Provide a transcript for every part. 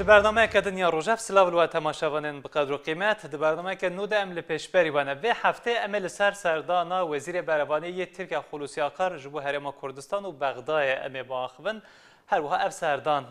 ji bernameyeke Dinya Rojev silav ve temaşavanên bi qedr û qîmet di bernameyeke nû de em li pêşberî wane. Vê heftê em ê li ser serdana Wezîrê Berevanî yê Tirkiye Xulûsî Akar ji bo Herêma Kurdistan û Bexdayê em ê biaxivin. Her wiha ev serdan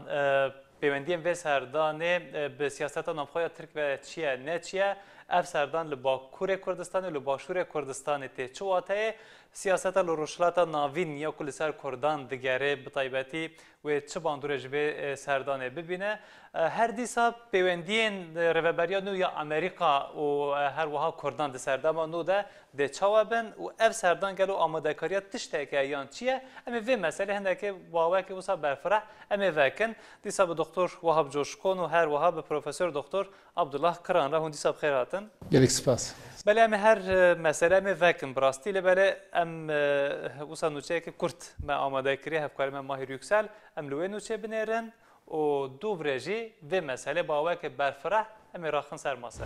pêwendiyên vê serdanê bi siyaseta navxweya Tirk ve çi ye ne çi ye? Ev serdan li Bakurê Kurdistanê li Başûrê Kurdistanê tê çi wateyê? Siyaseta li rojhilata navîn ya ku li ser Kurdan digere bi taybetî wê çi bandorê ji vê serdanê bibîne. Her dîsa pêwendiyên rêveberiya nû ya Amerîka û her wiha Kurdan di serdama nû de dê çawa bin û ev serdan gelo amadekariya tişteke yan çi ye? Em ê vê meselê hinekê wawekê wisa berfireh em ê vekin. Dîsa bi Doktor Wahab Coşkon û her wiha bi Profesör Doktor Abdullah Kiran re hûn dîsa bi xêr hatin. Gelek spas. Belê em ê her mesele em ê vekin bi rastî lê belê em wisa nûçeyekê Kurd me amade kiriye hevkarê me Mahir Yüksel em li wê nûçê binêrin û dû jî vê meselê bawekê berfireh em ê raxin ser mase.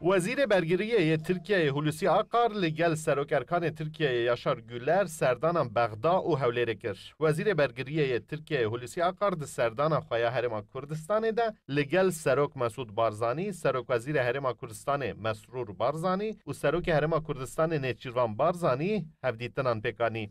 Wezîrê Bergiriyê Tirkiyeyê Hulusi Akar li gel Serokerkanê Tirkiyeyê Yaşar Güler serdanan Bexda û Hewlêrê kir. Wezîrê Bergiriyê Tirkiyeyê Hulusi Akar di serdana xwe ya Herêma Kurdistanê de li gel Serok Mesûd Barzanî, Serokwezîrê Herêma Kurdistanê Mesrûr Barzanî û Serokê Herêma Kurdistanê Nêçîrvan Barzanî hevdîtinan pêkanî.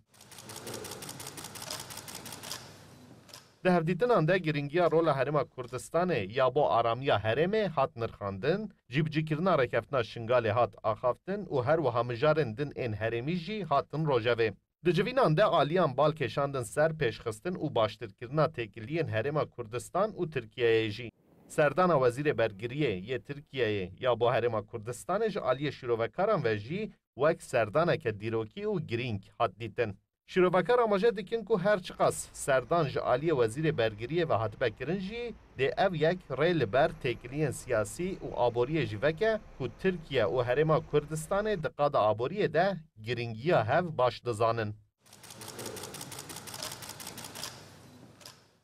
Di hevdîtinan de giringiya rola Herêma Kurdistanê ya bo aramiya herêmê hat nirxandin, cîbicîkirina rêkeftina Şingalê hat axaftin û her wiha mijarên din ên herêmî jî hatin rojevê. Di civînan de aliyan bal kêşandin ser pêşxistin û baştirkirina têkiliyên Herêma Kurdistan û Tirkiyeyê jî. Serdana Wezîrê Bergiriyê yê Tirkiyeyê ya bo Herêma Kurdistanê ji aliyê şîrovekaran ve jî wek serdaneke dîrokî û girîng hat dîtin. Şîrovekar amaje dikin ku her çiqas serdan ji aliyê Wezîrê Bergiriyê ve hatibe kirin jî dê ev yek rê li ber têkiliyên siyasî û aboriyê jî veke ku Tirkiye û Herêma Kurdistanê di qada aboriyê de giringiya hev baş dizanin.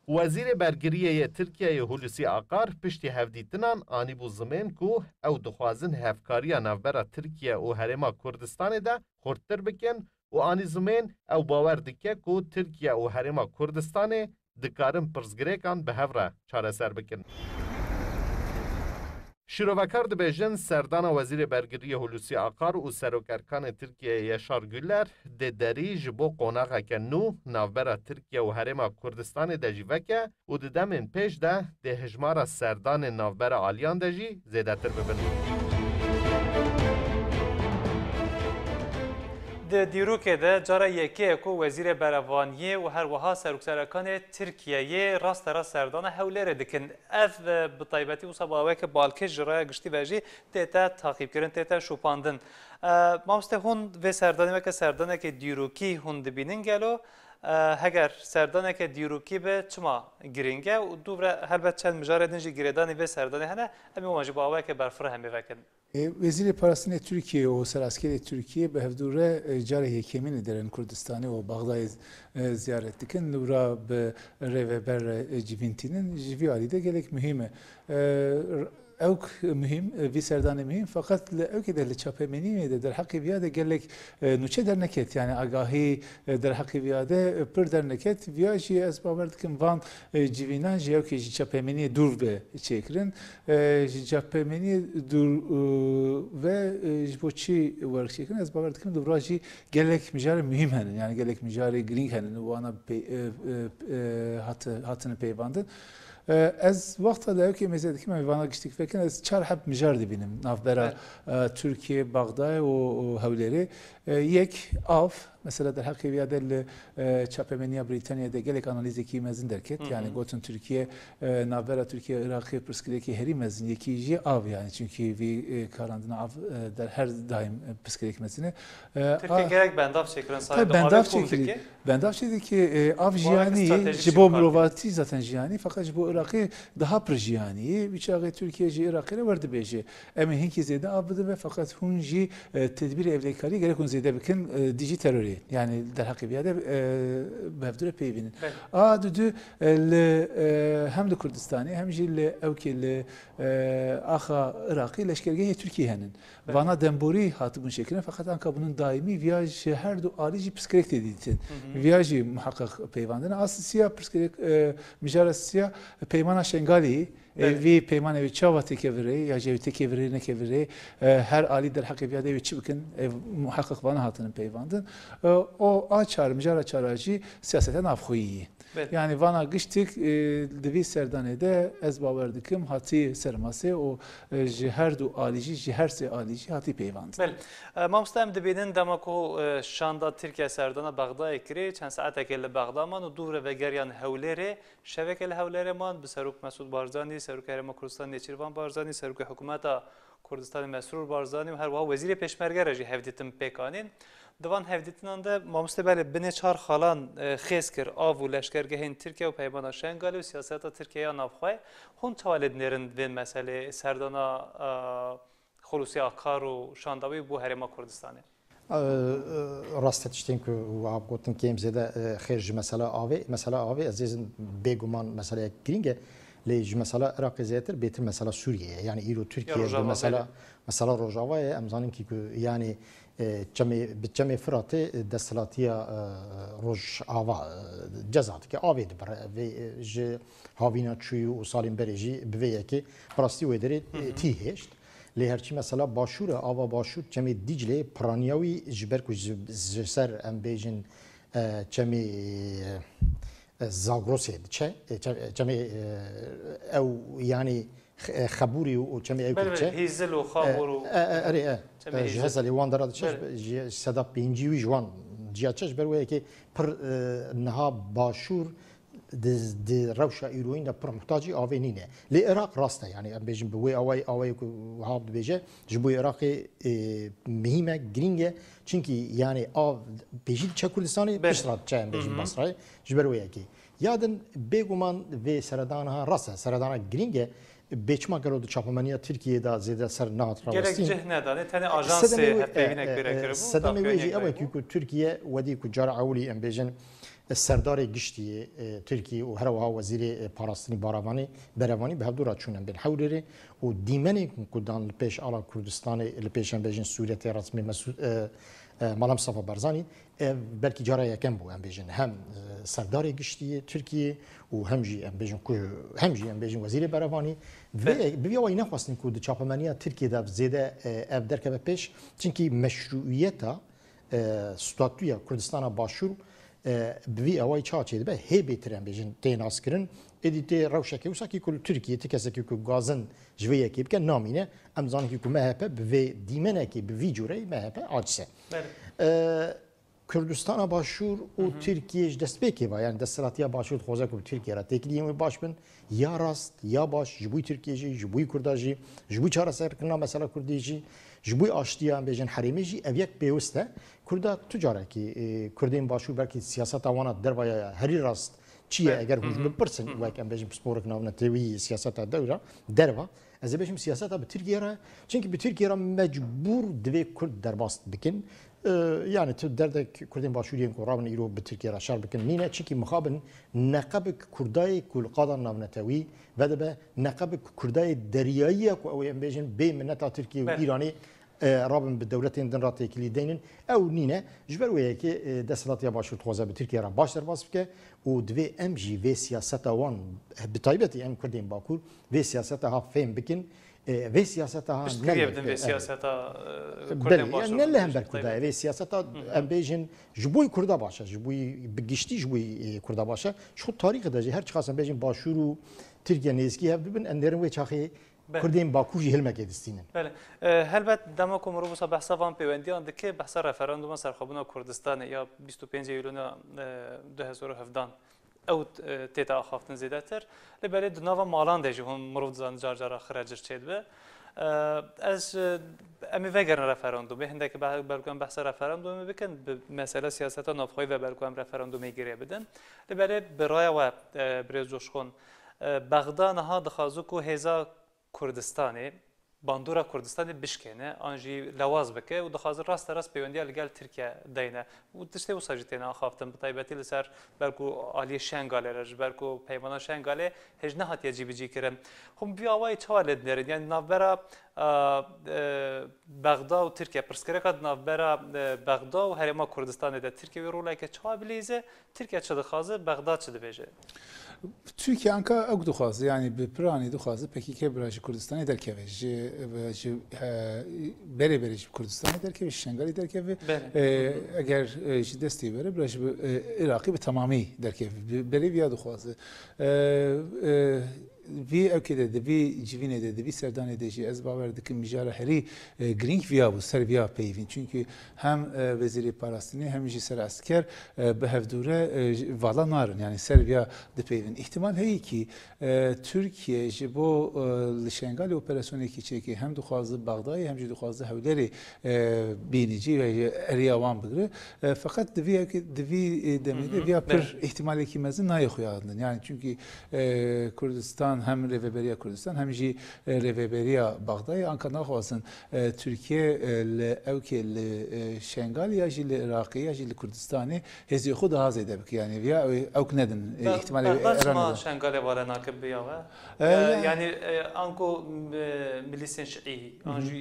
Wezîrê Bergiriyê Tirkiyeyê Hulusi Akar piştî hevdîtinan anîbû zimên ku ew dixwazin hevkariya navbera Tirkiye û Herêma Kurdistanê de xurttir bikin û anî zimên ew bawer dike ku Tirkiye û Herêma Kurdistanê dikarin pirsgirêkan bi hev re çareser bikin. Şîrovekar dibêjin serdana Wezîrê Bergiriyê Hulusi Akar û Serokerkanê Tirkiyeyê Yaşar Güler dê derî ji bo qonaxeke nû navbera Tirkiye û Herêma Kurdistanê de jî veke û di demên pêş de dê hejmara serdanên navbera aliyan de jî zêdetir bibin. Di dîrokê de cara yekê ku Wezîrê Berevaniyê û her wiha Serokserekanê Tirkiyeyê rasterast serdana Hewlêrê dikin. Ev bi taybetî wisa baweke balkê ji raya giştî ve jî tête taqîbkirin, tête şopandin. Mamoste hûn vê serdanê weke serdanekê dîrokî hûn dibînin gelo. Heger serdaneke dîrokî be çima giring e û dû helbet çend mijarê din jî girêdanê vê serdanê hene em ê wan jî baweke berfireh em ê vekin. Vezîrê Parastinê Türkiye û Seraskerê Türkiye bi hevdûre carê yekemînê derên Kurdistanê û Bexdayê ziyaret dikin. Lûra bi rêveber civîntînin ji vî alî de gelek mühim e. Evk mühim, vî serdanê mühim fakat evkê de li çapemeniyê de derheqê vîya de gelek nûçe derneket yani agahî derheqê vîya de pir derneket vîya jî ez bawer dikim van civînan ji evkê ji çapemeniyê dûr be çêkirin ji çapemeniyê dûr ve ji bo çi werçêkirin ez bawer dikim dûra jî gelek mijarê mühim henin yani gelek mijarê girîng henin wana hatine peyvandin. Ez vaqta da evkê mêze dikim em vana giştî fekin ez çar heb mijar dibînim navbera Tirkiye, Bexdayê û Hewlêrê. Yek av mesela derheqê vîya de li çapemeniya Brîtanyayê gelek analizekî mezin derket yani gotin Tirkiye navbera Tirkiye Iraqê pirsgirêkê herî mezin yekî jî av yani çünkü vî karandina av der her daim pirsgirêk mezin e. Tirkiye gerek bendav çêkirin sadê bendav çêkirî bendav çêdikî av jiyanî ji bo mirovatî zaten jiyanî fakat ji bo Iraqê daha pir jiyanî biçaxê Tirkiye jî Iraqê re werdibêje em ê hinkî zêde av bidin ve fakat hûn jî tedbîrê evlêkarî gerek hûn zêde bikin dijî terorê yani در حقیقت بهفدور پیوینن دو ل هم د کردستانی هم جی ل او کی ل آخا عراقی لشکرگاه ترکیه هنن وانا دنبوری هاتبون شکلن فقط آنکه bunun daimi viyaj her du alici psikolojik dediğin viyajı muhakkak peyvandın asya psikolojik mijarasya peymana şengali vi peyman evi çava tekeviri ya cevi tekeviri ne keviri her ali der hakikiyat evi çıbıkın muhakkak bana hatının peyvandın o açar mijara çaracı siyaseten afxoyi yani vana gıştık devi serdanede ez baver dikim hati sermase o her du alici her se alici hati peyvand. Bel mamstam dibinin demako şanda Türkiye serdana Bağda ekri çend saate kelle Bağda man u duvre ve geryan hevlere şevekeli hevlere man bi Serok Mesud Barzani Serok Herema Kurdistan Neçirvan Barzani Serok Hükümeta Kurdistan Mesrur Barzani her va vezir peşmerge ji hevditim pekanin Divan hevditinan da mamstebel bine çar xalan xeskir av u leşkergehên Türkiye û peymana Şengalê û siyaseta Türkiyeya navxwe hûn çawalednerin vê mesele serdana Xulusiya Akar û şandawî bû Herêma Kurdistanê. Rast tiştên ku wab gotin kêm zêde xêr ji mesela avê ez êzin bêguman meseleyek girîng e lê ji mesela Iraqê zêtir bêtir mesela Sûriyeyê yani îro Tirkiye mesela Rojavayê em zanin ki yani çemê Firatê desthilatiya Rojava ceza dike avê dibire vê ji havîna çûyî û salên berê jî bi vê yekê rastî wê derê tî hêşt lê herçî mesela başûr e ava başûr çemê Diclê piraniya wî ji ber ku ji ser em bêjin çemê Zagrosê diçe çemê ew yani xebûrî û çemê ew diçe Hîzil û Xabûr û ji hezelê wan dera diçe ji seda pêncî wî ji wan ciya çe ji ber wê yekê pir niha başûr di rewşa îroyîn de pir muhtacî avê nîne lê Iraq rast e yani em bêjin bi wê awayê ku wiha dibêje ji bo Iraqê mihîm e girîng e çünkü yani av bêjî diçe Kurdistanê pişt diçe em bêjin Basrayê ji ber wê yekê yadin bêguman vê seredana rast e seredana girîng e Beçma gelo di çapamaniya Tirkiye'de zêde ser nehat rawestin. Gerek cihnedanê tenê ajansê hep peyvînek bêrekiribû. Sedemê wê jî ew e ku Tirkiye wedî ku cara ewlî em bêjin serdarê giştiyê Tirkiye û her wiha wezîrê parastinî Berevanî bi hevdûra çûnin bên hewlêrê û dîmenê ku dan li pêş ala Kurdistanê li pêş em bêjin Sûretê resmî Malam Safa Barzanî ev belkî cara yekem bû em bêjin hem serdarê giştiyê Tirkiye û hem jî em bêjin wezîrê Berevanî bi vê wayî nexwastin ku di çapemeniya Tirkiye'de zêde ev derkeve pêş çünkü meşruiyeta statûya Kurdistana Başûr bi vî awayî çaçê dibe hêbêtir em bêjin tê naskirin êdî tê rewşekê wisa ku Tirkiye ti kesekî ku gazin ji vê yekê bike namîne em zanin ku MHP bi vê dîmenekê bi vî cûreyê MHP aciz e Kurdistana Başûr û Tirkiye ji destpêkê ve yani desthilatiya Başûr dixwaze ku Tirkiye re têkiliyên wê baş bin ya rast ya baş ji bo Tirkiye jî ji bo Kurda jî ji bo çareserkirina mesela Kurdî jî ji bo aştiya em bêjin herêmê jî ev yek pêwîst e Kurda tu carekî Kurdên Başûr belkî siyaseta wana dervaya herî rast çiye eger hûn bipirsin wek em bêjin pisporek navne têwî siyaseta derva ez ê bêjim siyaseta bi Tirkiye re çünkü bi Tirkiye re mecbûr divê Kurd derbas bikin yani tu derdek Kurdên Başûriyên ku rabin îro bi Tirkiye re şer bikin nîne çünkü mixabin neqebek Kurdayê ku li qadan navnetewî ve dibe neqebek Kurdayê deryayî ku ew em bêjin bê minneta Tirkiye û Îranê rabin bi dewletên din re têkilî deynin ew nîne ji ber wê yekê desthilatiya Başûr dixwaze bi Tirkiye re baş derbas bike û divê em jî vê siyaseta wan bi taybetî em Kurdên Bakur vê siyaseta ha fêm bikin vê siyaseta ha vê siyaseta ne li hember Kurda vê siyaseta em bêjin ji bo Kurda baş e ji bo bi giştî ji bo Kurda baş e ji xwe tarîxê de jî her çiqas em bêjin Başûr û Tirkiye nêzîkî hev bibin em derin wê çaxê Kurdên Bakur jî hilmekê distînin. Helbet dema ku mirov wisa behsa van pêwendiyan dike behsa referanduma serxwebûna Kurdistanê ya 25 Eylûna 2017 ew têta axaftin zêdetir li berê di nava malan de jî hûn mirov dizanin car cara xiracir çê dibe ez em ê vegerin referandumê hindekî belku em behsa referandumê bikin bi mesele siyaseta navxweyî ve belku em referandumê girê bidin li berê bi raya we birêz coşxon Baxda niha dixwazu ku hêza Kurdistanê باندورا کوردستان بشکنه آنجی لواز بکه و دخواست راست پیوندی لگل ترکیه دینه و تشتی و ساجتینا خوافتم بطایبتی لسر برکو عالی شنگاله رج برکو پیمانا شنگاله هج نهات یجی بجی کرم هم بیاوای چوالد نرد یعنی نافبرا بغداد و ترکیه پرسکره کد نافبرا بغداد و هرما کوردستان ده ترکیه وی رولای که چوا بلیزه ترکیه چه دخوازه بغداد چه دبیجه Türkiye anka ew dixwaze yani bi piranî dixwaze PKK birajî Kurdistanê derkeve ji berê berê ji Kurdistanê derkeve ji Şengalê derkeve eger ji destê bere birajî Iraqî bi tamamî derkeve berê viya dixwaze vî evkê de divî civînê de divî serdanê de jî ez bawer dikim mijara herî girîng viya bû ser viya peyvîn çünkü hem Wezîrê Parastinê hem jî ser esker bi hevdûre vala narin yani ser viya dipeyvîn ihtimal heye ki Türkiye ji bo li Şengalê operasyonekî çêkî hem dixwaze Bexdayê hem jî dixwaze hewlerê bînîcî ve eriya wan bigire fakat divî demê de viya pir ihtimalekî mezin nayê xuya din yani çünkü Kurdistan hem Rêveberiya Kurdistan hem jî Rêveberiya Bexdayê anka naxwazin Türkiye li evkê li Şengalê ya jî li Iraqê ya jî li Kurdistanê hêziyê xwe daha zêde bike yani viya ew nedin ihtimalê Erdoğan Şengalê vale nakib biya yani anko milisên şiî anjî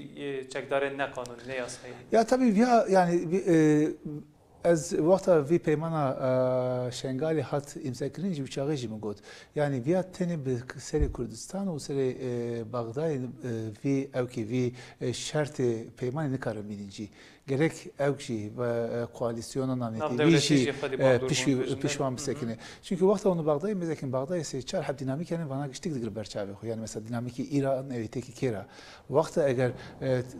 çekdarên ne kanûnî ne yasayî ya tabii viya yani ez wexta vî peymana Şengalê hat imzakirin jî bıçağı jî min got yani viya tenê bi serê Kurdistan û serê Bexdayê vî evkê vî şertê peymanê nikarin bînin jî gerek ew jî koalisyona nanêtî vî jî pişwan bisekine çünkü wexta hûn Bexdayê mezekin Bexdayê sê çar heb dinamîkên vana giştik digir berçavê xwe yani mesela dinamîkî İran evê têkî kêra wexta eger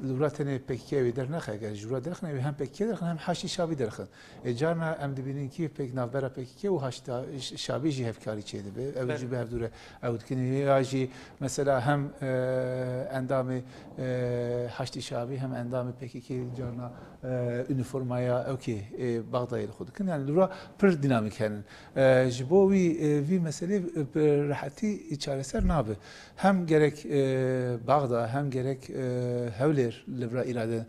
lûra tenê PKK evê dernexe eger ji lûra derxin evê hem PKK derxin hem Haçî Şabî derxin carna em dibînin ki pek navbera PKK û Haçî Şabî jî hevkarî çê dibe ew jî bi hevdûre ew dikin ya jî mesela hem endamê Haçî Şabî hem endamê PKK carna üniformaya evkê Bexdayê li xwe dikin yani lûra pir dinamîk henin ji bo vî meselê bi rehetî çareser nabe hem gerek Bexda hem gerek Hewlêr li vir îrade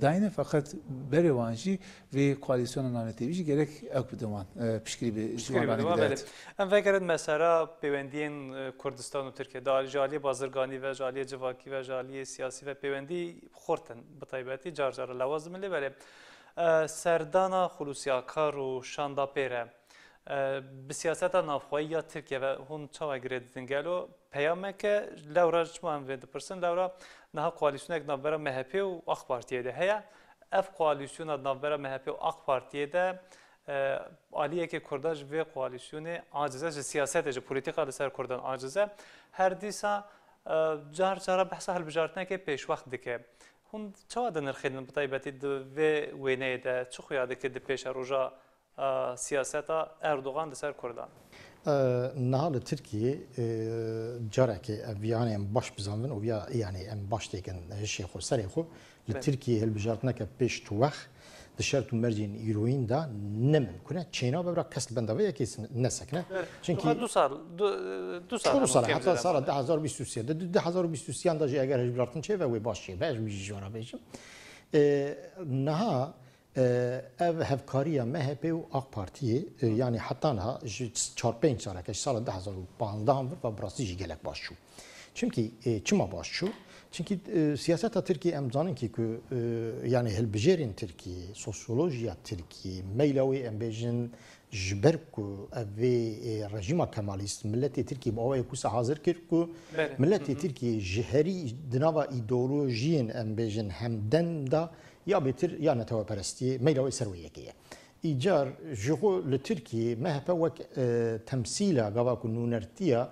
dayîne fakat berê wan jî vê koalisyona nanetî jî gerek ew bidin wan piştgirî bi ciwananê em vegerin mesela peywendiyên Kurdistan û Tirkiye da ji aliyê bazirganî ve ji aliyê civakî ve ji aliyê siyasî ve peywendî xortin bi taybetî car car lewaz min lê berê serdana xulûsiyakar û şandapêre bi siyaseta navxweyiya Tirkiye ve hûn çawa girê didin gelo peyameke lewra çima em vê dipirsin lewra niha koalîsyonek navbera MHP û AK Partiyê de heye ev koalisyona navbera MHP û AK Partiyê de aliyekê Kurda ji vê koalisyonê acize ji siyasetê ji polîtika li ser Kurdan acize her dîsa car cara behsa hilbijartinekê pêşwext dike hûn çawa dinirxînin bi taybetî di vê wêneyê de çi xuya dike di pêşa roja siyaseta Erdoğan li ser Kurdan Niha li Tirkiye carekê ev viyanê em baş bizanbin û viya yani em baş têkin hişê xwe serê xwe li Tirkiye hilbijartineke pêş tuwex di şert û mercên îroyîn da nemimkun e çêna bebra kes li benda vê yekê nesekine çünkü du sal heta sala 2023 de 2023 da jî eger hilbijartin çê ve wê baş çê be ez jî jwara bêjim niha ev hevkariya MHP û AK Partiyê yani heta niha ji 4-5 saleke sala 2015 ve birastî jî gelek baş çû çünkü çima baş çû çünkü siyaseta Tirkiye em zanin ki yani hilbijarên Tirkiye sosyolojiya Tirkiye meyla wê em bêjin ji ber ku ev rejima Kemalîst milletê Tirkiye bi awayê ku se hazir kir ku milletê Tirkiye ji herî di nava îdeolojiyên em bêjin hemden da ya bêtir ya neteweperestiyê meyla wê ser wê yekê ye îcar ji xwe li Tirkiye MHP wek temsîla gava ku nûnertiya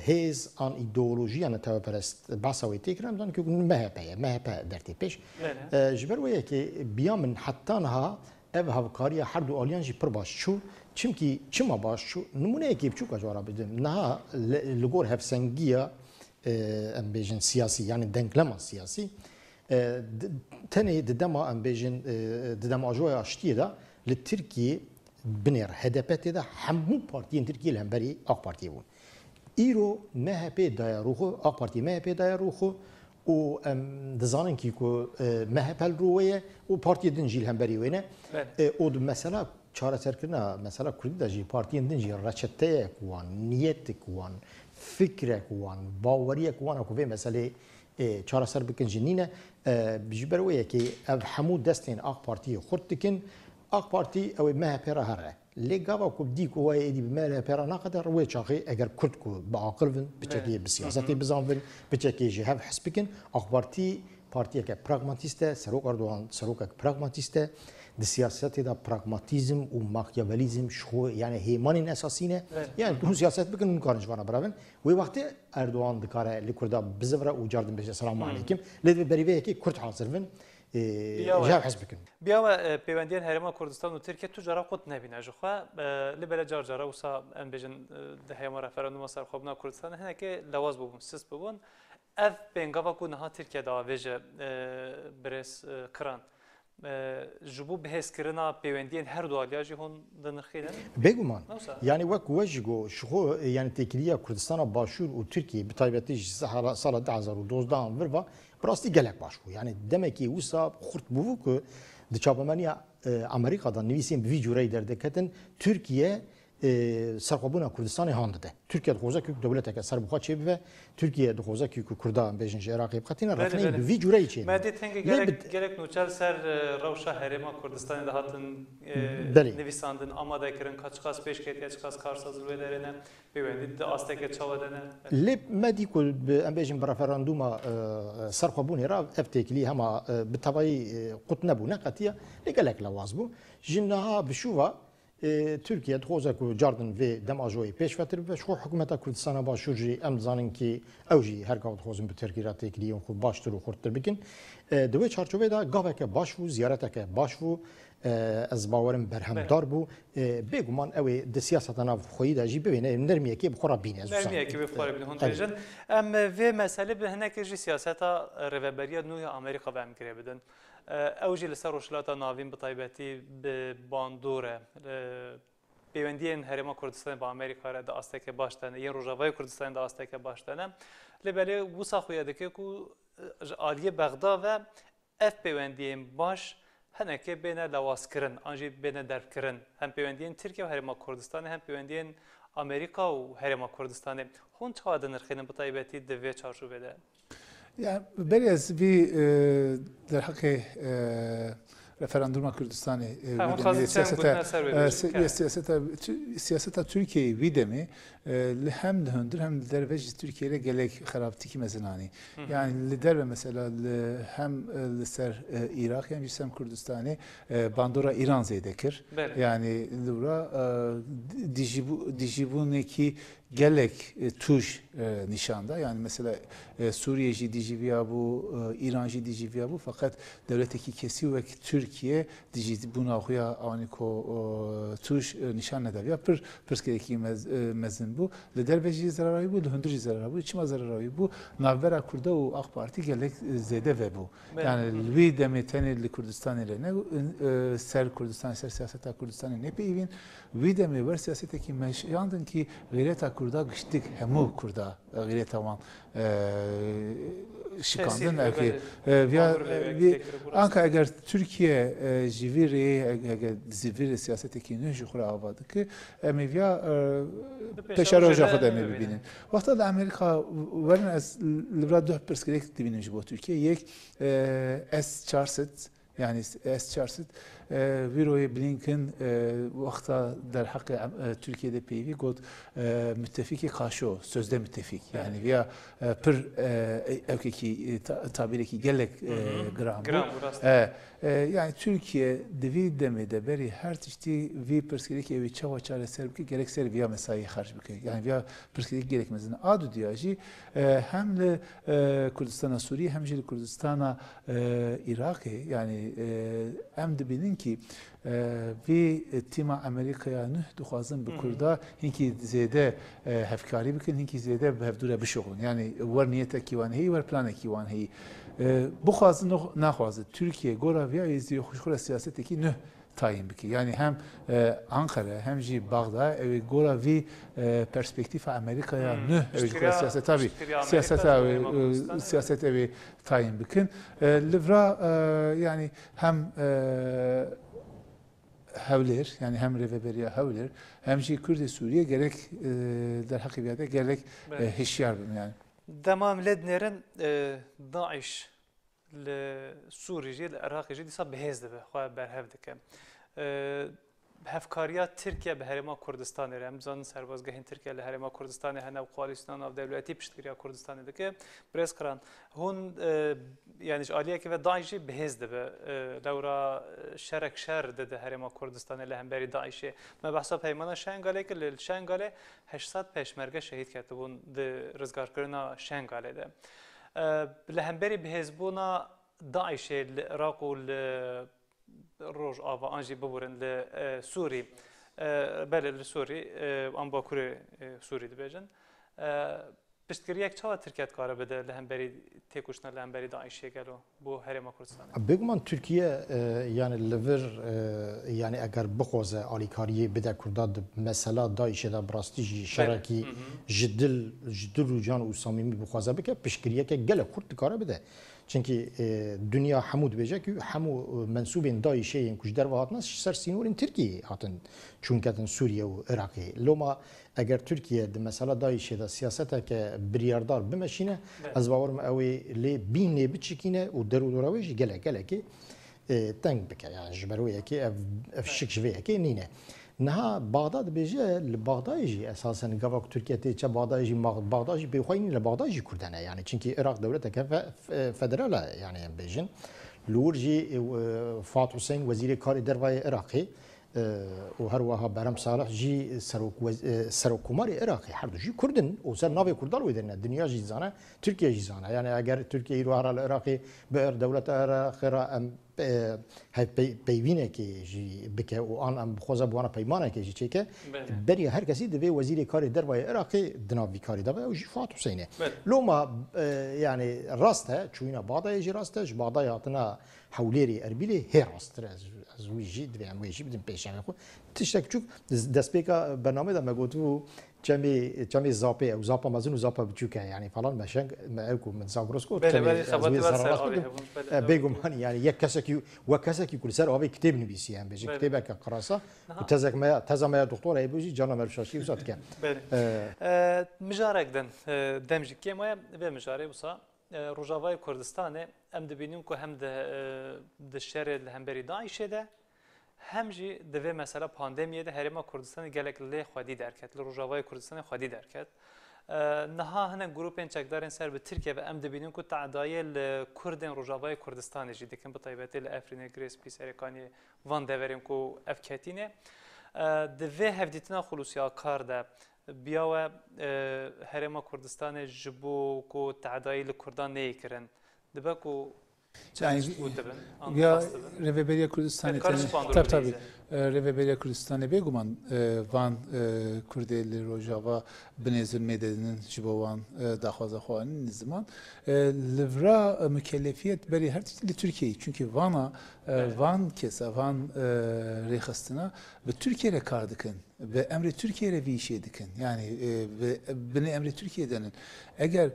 hêz an îdeolojiya neteweperest basa wê tê kirin em zanin ku MHP ye MHP dertê pêş ji ber wê yekê biya min heta niha ev hevkariya her du aliyan jî pir baş çû çimkî çima baş çû numuneyekê biçûk ez wara bidim niha li gor hevsengiya em bêjin siyasî yani denklema siyasî tenê di dema em bêjin di dema ajoya aştiyê da li Tirkiye binêr HDP tê de hemû partiyên Tirkiye li hemberî AK Partiyê bûn îro MHP daya rûxu AK Partî MHP daya rûxu و دزانن کی کو مهپل رویه و پارتی دن جیل هم بری وینه او مثلا چاره سرکنا مثلا کرد دجی پارتی دن جیل رچته کوان نیت کوان فکر کوان باوری کوان کو به مسئله چاره سر بکن جنینه بجبر ویه کی حمود دستین اق پارتی خورد دکن اق پارتی او مهپل هره لقابا كبديك هو يدي بمال بيرا نقدر ويتشاقي اگر كرد كو بعقل بتشكي بالسياسه بزانفل بتشكي جهه حسبكن اخبارتي بارتي كا براغماتيستا سروق اردوغان سروق براغماتيستا دي سياسات دا براغماتيزم وماكيافيليزم شو يعني هيمان اساسينه يعني دو سياسات بكن نكارنج وانا برافن وي وقت اردوغان دكاره لكردا بزفره وجاردن بش السلام عليكم لدي بريفه كي كرد حاضرن جاب حسبكن بيا بيوندين هرما كردستان وتركيا تجارة قط نبينا جوخا لبلا جارجارا وصا ام بيجن دهيما رفرندوم مصر خوبنا كردستان هنا كي لواز بوم سس بوم اف بينغافا كونها تركيا دا ويجا بريس كران جبو بهس كرنا بيوندين هر دوالياجي هون دنخيلن بيغمان يعني وك وجهو شخو يعني تكليا كردستان باشور وتركيا بتايبتي سال 2012 ورفا براستي gelek başvu. Yani demek ki Usa xurt bu ki dışabamaniya Amerika'dan nivisin bir cüreyi derdeketin Türkiye serxabuna Kurdistan'ı handıdı. Türkiye de ki devlet serbuha çebi ve Türkiye de ki Kurda bejin Irak'ı katina rafine bir cüreyi çebi. Medi tengi gerek nuçal ser Ravşa Herema Kurdistan'ı da hatın nivisandın amada kirin kaç kas peşketiye çıkas karsazı velerine bevendi de asteke çavadene. Lep medi ku bejin referanduma serxabun Irak eftekli ama bitabai qutna bu nakatiya legelek lawazbu. Jinnaha bişuva Türkiye dxoza ku cardin ve demajoyê pêşvetir ve şu hükümeta Kurdistana başûr jî em zanin ki ew jî her gav dixwazin bi Tirkiye têkiliyên xwe baştir û xurttir bikin. Di wê çarçovê de gaveke baş bû, ziyareteke baş bû, ez bawerim berhemdar bû. Bêguman ew ê di siyaseta nav xweyî de jî bibîne nermiyekê bi xwe re bîne. Nermiyekê bi xwe re bîne hûn bêjin. Em vê meselê bi hinekê jî siyaseta rêveberiya nû ya Amerîka ve em girê bidin. اوجی لسر روشلاتا ناوین به تایبەتی به باندوره پیوندین هرما کردستان با امریکا را د استک باشتنه یه روجاوای کردستان د استک باشتنه لبلی وسا خویا دکه کو عالیه بغداد و اف پیوندین باش هنکه بین لواس کرن انجی بین درب کرن هم پیوندین ترکیه و هرما کردستان هم پیوندین امریکا و هرما کردستان هون چقدر نرخین به تایبەتی د وی چارچوبه ده Yani beri az bir der hakkı referanduma Kürdistan'ı siyaseta Türkiye'yi videmi hem hündür hem lider ve Türkiye ile gelek xarabtiki mezinani. Yani lider ve mesela hem liser Irak hem Cisem Kürdistan'ı bandora İran zeydekir. Yani lura dijibuneki gelek tuş nişanda yani mesela Suriye jidijiviya bu İran jidijiviya bu fakat devletteki kesi ve Türkiye dijibuna huya aniko tuş nişan nedaviya pırskedeki mezin bu lider ve zararı bu hundri zararı bu çima zararı bu navbera Kurda o AK Parti gelek zede ve bu yani li demeteni Kurdistan ile ne ser Kurdistan ser siyaseta Kurdistan ne peyvin vi demi ver siyaseteki meşyandın ki gayreta Kurda gıştık hemu Kurda gayreta wan şikandın erki anka eğer Türkiye jiviri eğer ziviri siyaseteki ne jukra avadı ki emivya peşaroja kadar mı bibinin. Vakta da Amerika verin az libra dört perspektif dibinin jibo Türkiye yek S-400 yani S-400 Viro'ya Blinken vakta der hakkı Türkiye'de peyvi god müttefiki karşı sözde müttefik yani veya pır evkeki tabireki gelek gram yani Türkiye devi demede beri her tişti vi perspektif evi çava çare serbki gerek ser veya mesai harç bükey yani veya perspektif gerekmezine adu diyajı hem de Kürdistan'a Suriye hem de Kürdistan'a Irak'e yani hem de bilin ki ve tima Amerika'ya nüh duhazın bu kurda hinki zede hevkari bikin hinki zede hevdure bişoğun yani var niyete kivan hey var plana kivan hey bu khazın nakhazı Türkiye gora veya izliyor hoşgora siyaseteki nüh tayin biki. Yani hem Ankara hem jî Bağda ev gora vi perspektifa Amerika'ya nüh ev siyaset tabi siyaset evi tayin bikin. Livra yani hem hevler yani hem reveberiya hevler hem jî Kürd Suriye gerek der hakikate gerek hişyar bim yani. Demam lednerin Daesh li Suriye li Irak'ı disa behez dibe xwe berhev dike. Hevkariya Tirkiye bi Herêma Kurdistanê re em zanin serbazgehên Tirkiye li Herêma Kurdistanê hene û koalîsyona navdewletî piştgiriya Kurdistanê dike. Birêz kiran hûn yani ji aliyekê ve Daesh jî bihêz dibe. Lewra şerek şer dide Herêma Kurdistanê li hemberî Daeshê. Me behsa peymana Şengalê kir li Şengalê 800 peşmerge şehîd ketibûn di rizgarkirina Şengalê de. Li hemberî bihêzbûna Daeshê li Iraq û li Rojava an jî biburin li Sûrî belê li Sûrî an Bakurê Sûrî dibêjin piştgiriyek çawa Tirkiye dikare bide li hemberî têkoşina li hemberî Daeshê gelo bu Herêma Kurdistanê. Bêguman Türkiye yani li vir yani eger bixwaze alîkariyê bide Kurda di mesela Daeshê de bi rastî jî şerekî ji dil û can û samîmî bixwaze bike piştgiriyeke gelek Kurd dikare bide. Çünkü dünya hemû dibêje ki hemû mensûbên Daeshê ku ji derve hatine ser sînorên Tirkiyeyê hatin çûnketin Sûriye û Iraqê. Loma eger Türkiye di mesela Daeshê de siyaseteke biryardar bimeşîne ez bawerim ew ê lê bînê biçikîne û derûdora wê jî gelekî teng bike yani ji ber wê yekê ev şik ji vê yekê nîne. Niha Bağda dibêje li Bağdayê jî esasen gavak Türkiye tê çe Bağdayê jî Bağda jî bêxwe li Bağda jî Kurd hene yani çünkü Irak devleteke federal e yani em bêjin. Li wir jî Fuat Hüseyin wezîrê karê dervayê Iraqê û her wiha Berem Salih jî serokkomarê Iraqê her du jî Kurdin û ser navê Kurdan wê derine dünya jî zane Türkiye jî zane yani eger Türkiye îro hera li Iraqê bi devleta Iraqê ra em peyvînekê jî bike û an em bixwaze bi wana peymanekê jî çêke beriya her kesî divê wezîrê karê dervayê Iraqê di nav vî karî de ve ew jî Fuat Hüseynê. Loma yani rast e çûyîna Bağdayê jî rast e ji Bağdayê hatina hewlêrê Erbilê hê rast e ez wî jî divê em wê jî bidin pêşanê xwe tiştek çûk destpêka bername de me gotibû çemê zapê ew zapa mezin û zapa biçûk e yani falan me şeng me ew ku min zavros got bêguman yani yek kesekî we kesekî ku li ser avê kitêb nivîsiye em bêje kitêbeke qirasa û teza me ya doktora hebû jî cana me şaşî wisa dike. Mijarek din dem jî kêmaya vê mijarê wisa Rojavayê Kurdistanê em dibînin ku hem di şerê li hemberî Daeshê de hem jî divê mesela pandemiyê de Herêma Kurdistanê gelek lê xwedî derket li Rojavayê Kurdistanê xwedî derket. Niha hinek grûpên çekdarên ser bi Tirkiye ve em dibînin ku teadayê li Kurdên Rojavayê Kurdistanê jî dikin bi taybetî li Efrînê Girêspî Serêkaniyê van deverên ku ev ketîne. Di vê hevdîtina xulûsiyakar de biyawe Herêma Kurdistanê ji bo ku teadayî li Kurdan neyê kirin dibe ku yani ya Reveberiya Kurdistanê tabii Reveberiya Kurdistanê bêguman van Kurdê li Rojava binêzin mêdedinin ji bo wan daxwaza xwanin ziman li vira mükellefiyet berî her tiştî li Tirkiyeyê çünkü van kesa van rêxistina bi Tirkiye re kar dikin ve emri Türkiye re vî işê dikin yani binê emri Türkiye denin eger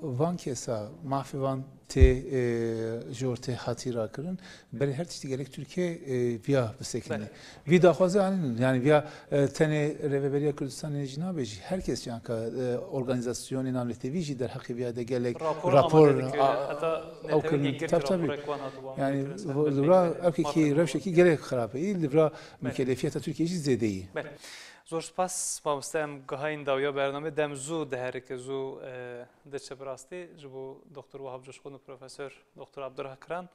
van kesa mafî van tê ji or tê hatîra kirin berê her tiştî gelek Türkiye viya bisekine vî daxwaza anînin yani viya tenê Reveberiya Kurdistanê jî nabêjî herkes canka organizasyonên amletevî jî derheqê viya de gelek rapor ew kirin tabii yani livra evkekî rewşekî gelek xirapeyî livra mükellefiyeta Türkiye jî zêdeyî. Zor spas mamoste em gihayên dawiya bername dem zû diherike zû diçe bi rastî ji bo Dr. Wahab Coşkun û Profesör Dr. Abdurrah Kiran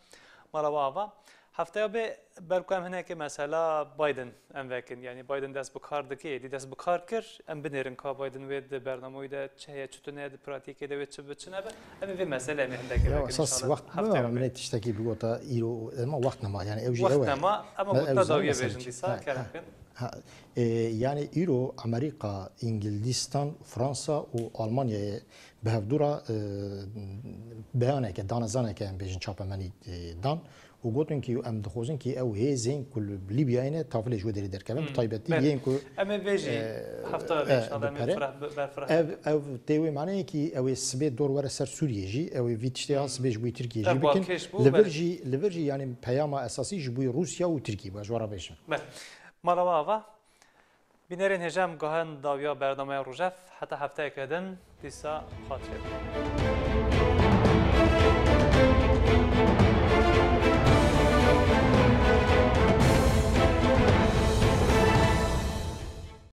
mala ava heftaya bê berku em hinekê mesela Biden em vekin yani Biden dest bi kar dike êdî dest bi kar kir em binêrin ka Biden wê di bernamoyê de çi heye çûtine di pratikê de wê çi biçine be em ê vê mesele em ê hindekê vekin esas wext min tiştekî bigota îro ema wext nema yani ew jî wext nema ama gotna dawiya bêjin dîsa kerekin yani îro Amerîka, İngildistan, Fransa û Almanyayê bi hevdûra beyaneke danezaneke em bêjin çapemenî dan و گوتن کی ام دخوزن کی او هزین کل لیبیا اینه تافل جو دری درکبن بطایبتی یین کو اما ویجی هفته ان شاء الله من فرح برفرح او تیوی معنی کی او سبه دور ور سر سوریه جی او ویتشتیان سبه جوی ترکیه جی بکن لورجی یعنی پیام اساسی جوی روسیا و ترکیه باش ورا بشن مرحبا آوا بینرین هجم گاهن داویا برنامه روجف حتی هفته کردن دیسا خاطر